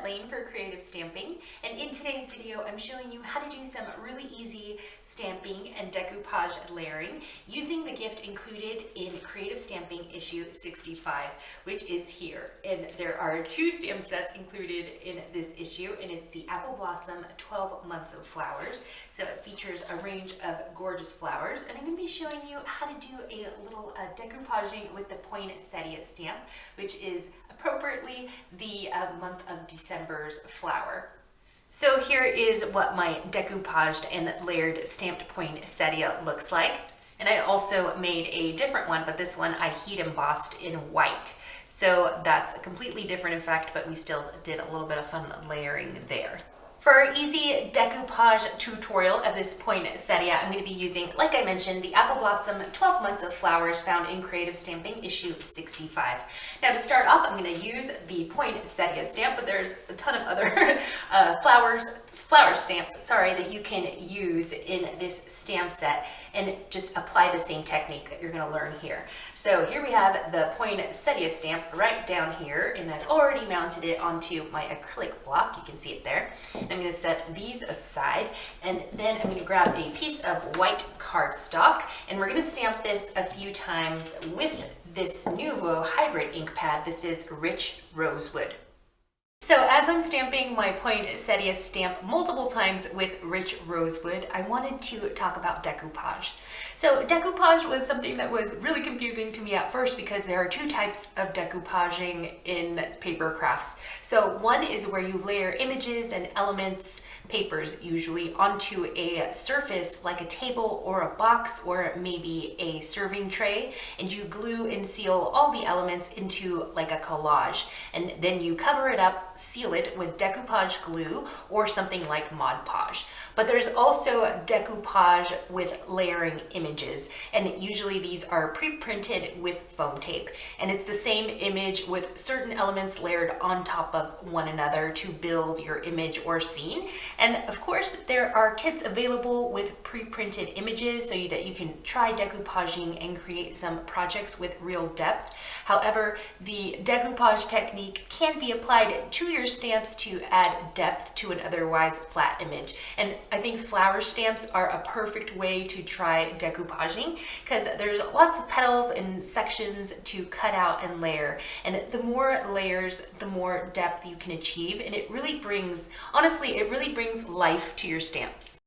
Lane for Creative Stamping, and in today's video I'm showing you how to do some really easy stamping and decoupage layering using the gift included in Creative Stamping issue 65, which is here. And there are two stamp sets included in this issue, and it's the Apple Blossom 12 Months of Flowers. So it features a range of gorgeous flowers, and I'm going to be showing you how to do a little decoupaging with the poinsettia stamp, which is appropriately the month of December's flower. So here is what my decoupaged and layered stamped poinsettia looks like. And I also made a different one, but this one I heat embossed in white. So that's a completely different effect, but we still did a little bit of fun layering there. For our easy decoupage tutorial of this poinsettia, I'm going to be using, like I mentioned, the Apple Blossom 12 Months of Flowers found in Creative Stamping issue 65. Now to start off, I'm going to use the poinsettia stamp, but there's a ton of other flower stamps, that you can use in this stamp set and just apply the same technique that you're going to learn here. So here we have the poinsettia stamp right down here, and I've already mounted it onto my acrylic block. You can see it there. I'm going to set these aside, and then I'm going to grab a piece of white cardstock, and we're going to stamp this a few times with this Nuvo hybrid ink pad. This is Rich Rosewood. So as I'm stamping my poinsettia stamp multiple times with Rich Rosewood, I wanted to talk about decoupage. So decoupage was something that was really confusing to me at first because there are two types of decoupaging in paper crafts. So one is where you layer images and elements, papers usually, onto a surface like a table or a box or maybe a serving tray, and you glue and seal all the elements into like a collage, and then you cover it up, seal it with decoupage glue or something like Mod Podge. But there's also decoupage with layering images, and usually these are pre-printed with foam tape, and it's the same image with certain elements layered on top of one another to build your image or scene. And of course there are kits available with pre-printed images so that you can try decoupaging and create some projects with real depth. However, the decoupage technique can be applied to your stamps to add depth to an otherwise flat image. And I think flower stamps are a perfect way to try decoupaging because there's lots of petals and sections to cut out and layer. And the more layers, the more depth you can achieve. And it really brings, honestly, it really brings life to your stamps.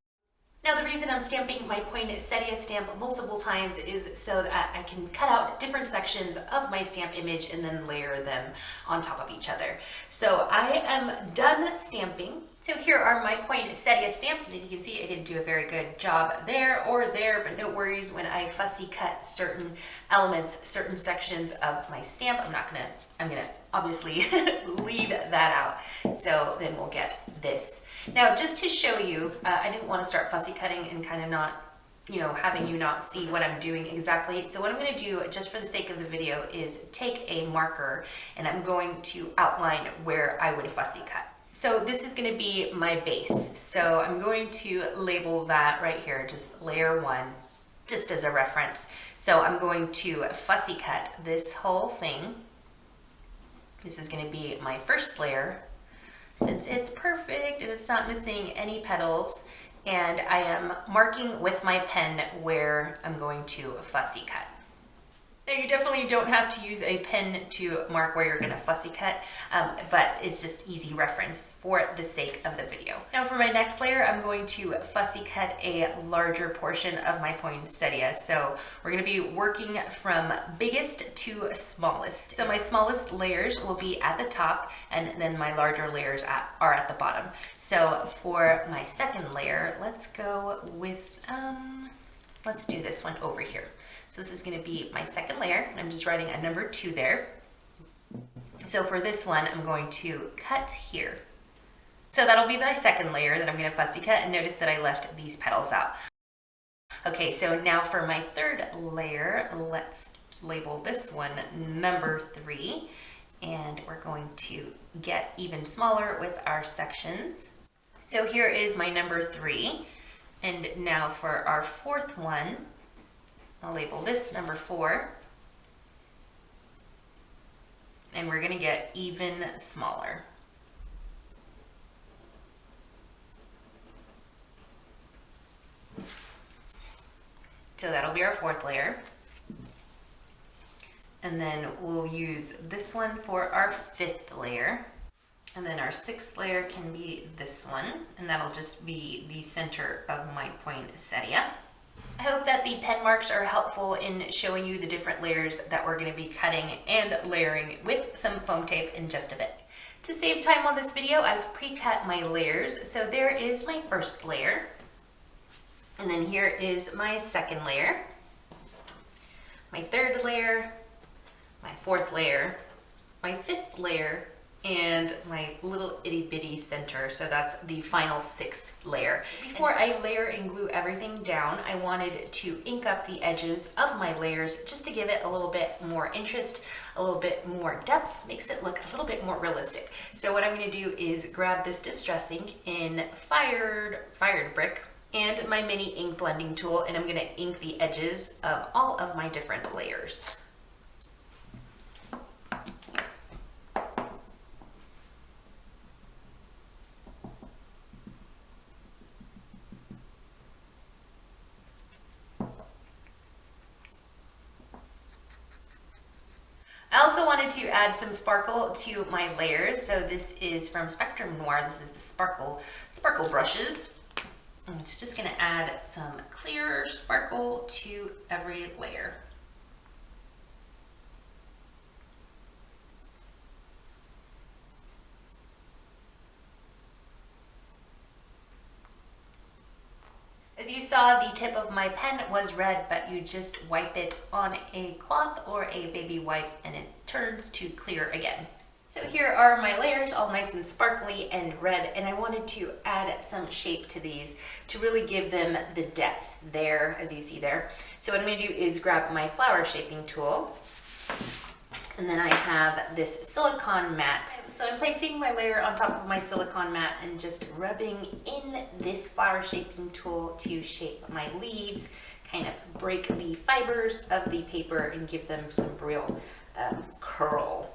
Now the reason I'm stamping my poinsettia stamp multiple times is so that I can cut out different sections of my stamp image and then layer them on top of each other. So I am done stamping. So here are my poinsettia stamps, and as you can see I didn't do a very good job there or there, but no worries when I fussy cut certain elements, certain sections of my stamp. I'm gonna obviously leave that out. So then we'll get this. Now just to show you, I didn't want to start fussy cutting and kind of not, having you not see what I'm doing exactly. So what I'm going to do, just for the sake of the video, is take a marker and I'm going to outline where I would fussy cut. So this is going to be my base. So I'm going to label that right here, just layer 1, just as a reference. So I'm going to fussy cut this whole thing. This is going to be my first layer, since it's perfect and it's not missing any petals, and I am marking with my pen where I'm going to fussy cut. Now you definitely don't have to use a pen to mark where you're going to fussy cut, but it's just easy reference for the sake of the video. Now for my next layer, I'm going to fussy cut a larger portion of my poinsettia. So we're going to be working from biggest to smallest. So my smallest layers will be at the top, and then my larger layers are at the bottom. So for my second layer, let's go with, let's do this one over here. So this is going to be my second layer, and I'm just writing a number 2 there. So for this one, I'm going to cut here. So that'll be my second layer that I'm going to fussy cut, and notice that I left these petals out. Okay, so now for my third layer, let's label this one number 3, and we're going to get even smaller with our sections. So here is my number 3, and now for our fourth one, I'll label this number 4, and we're going to get even smaller. So that'll be our fourth layer. And then we'll use this one for our fifth layer. And then our sixth layer can be this one, and that'll just be the center of my poinsettia. I hope that the pen marks are helpful in showing you the different layers that we're going to be cutting and layering with some foam tape in just a bit. To save time on this video, I've pre-cut my layers. So there is my first layer. And then here is my second layer, my third layer, my fourth layer, my fifth layer, and my little itty bitty center. So that's the final sixth layer. Before I layer and glue everything down, I wanted to ink up the edges of my layers just to give it a little bit more interest, a little bit more depth, makes it look a little bit more realistic. So what I'm gonna do is grab this distress ink in fired brick and my mini ink blending tool, and I'm gonna ink the edges of all of my different layers. I also wanted to add some sparkle to my layers. So this is from Spectrum Noir. This is the sparkle brushes. And it's just gonna add some clear sparkle to every layer. As you saw, the tip of my pen was red, but you just wipe it on a cloth or a baby wipe and it turns to clear again. So here are my layers, all nice and sparkly and red, and I wanted to add some shape to these to really give them the depth there, as you see there. So what I'm gonna do is grab my flower shaping tool, and then I have this silicone mat. So I'm placing my layer on top of my silicone mat and just rubbing in this flower shaping tool to shape my leaves, kind of break the fibers of the paper and give them some real curl.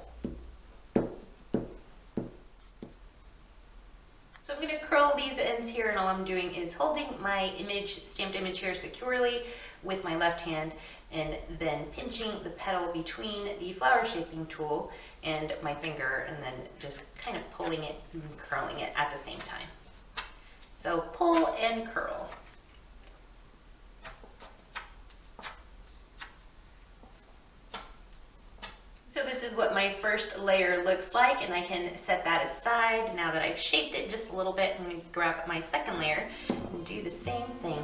So I'm going to curl these ends here, and all I'm doing is holding my image, stamped image here securely with my left hand, and then pinching the petal between the flower shaping tool and my finger, and then just kind of pulling it and curling it at the same time. So pull and curl. So this is what my first layer looks like, and I can set that aside. Now that I've shaped it just a little bit, I'm going to grab my second layer and do the same thing.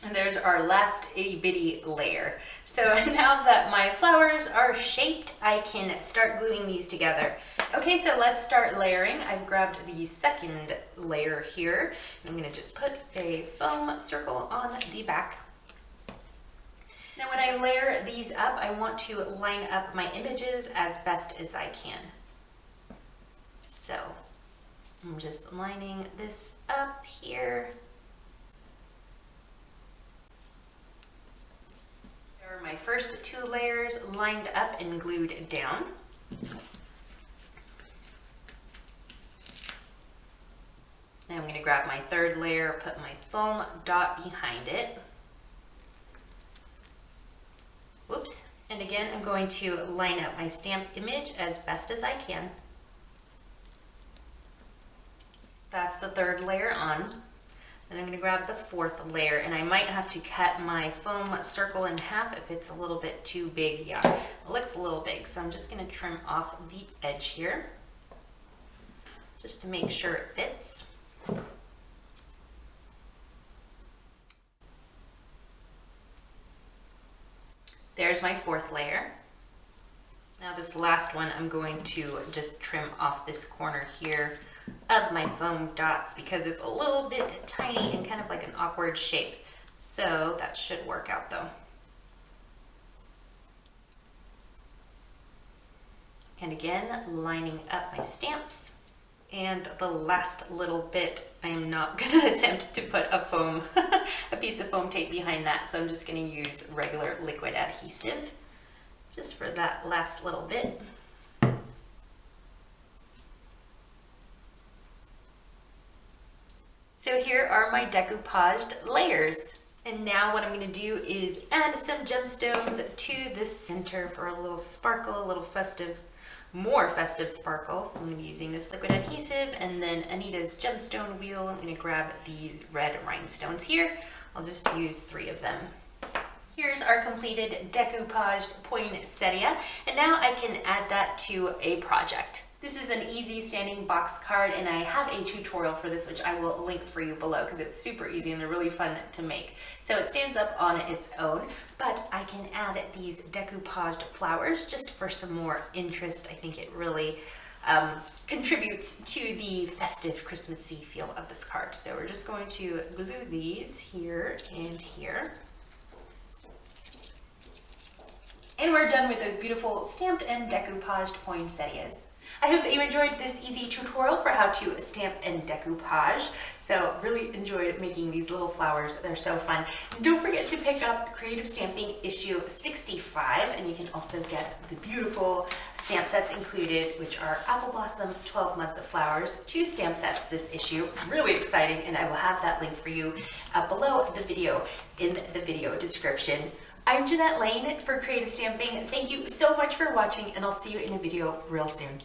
And there's our last itty bitty layer. So now that my flowers are shaped, I can start gluing these together. Okay, so let's start layering. I've grabbed the second layer here. I'm gonna just put a foam circle on the back. Now when I layer these up, I want to line up my images as best as I can. So I'm just lining this up here. There are my first two layers lined up and glued down. Now I'm going to grab my third layer, put my foam dot behind it. Whoops. And again, I'm going to line up my stamp image as best as I can. That's the third layer on. Then I'm going to grab the fourth layer, and I might have to cut my foam circle in half if it's a little bit too big. Yeah, it looks a little big, so I'm just going to trim off the edge here just to make sure it fits. There's my fourth layer. Now this last one, I'm going to just trim off this corner here of my foam dots because it's a little bit tiny and kind of like an awkward shape. So that should work out though. And again, lining up my stamps. And the last little bit, I am not gonna attempt to put a piece of foam tape behind that. So I'm just gonna use regular liquid adhesive just for that last little bit. So here are my decoupaged layers. And now what I'm going to do is add some gemstones to the center for a little sparkle, a little festive, more festive sparkle. So I'm going to be using this liquid adhesive and then Anita's gemstone wheel. I'm going to grab these red rhinestones here. I'll just use 3 of them. Here's our completed decoupaged poinsettia, and now I can add that to a project. This is an easy standing box card, and I have a tutorial for this which I will link for you below because it's super easy and they're really fun to make. So it stands up on its own, but I can add these decoupaged flowers just for some more interest. I think it really contributes to the festive Christmassy feel of this card. So we're just going to glue these here and here. And we're done with those beautiful stamped and decoupaged poinsettias. I hope that you enjoyed this easy tutorial for how to stamp and decoupage. So really enjoyed making these little flowers. They're so fun. Don't forget to pick up Creative Stamping issue 65, and you can also get the beautiful stamp sets included, which are Apple Blossom 12 Months of Flowers, 2 stamp sets this issue. Really exciting, and I will have that link for you below the video in the video description. I'm Jeanette Lane for Creative Stamping. Thank you so much for watching, and I'll see you in a video real soon.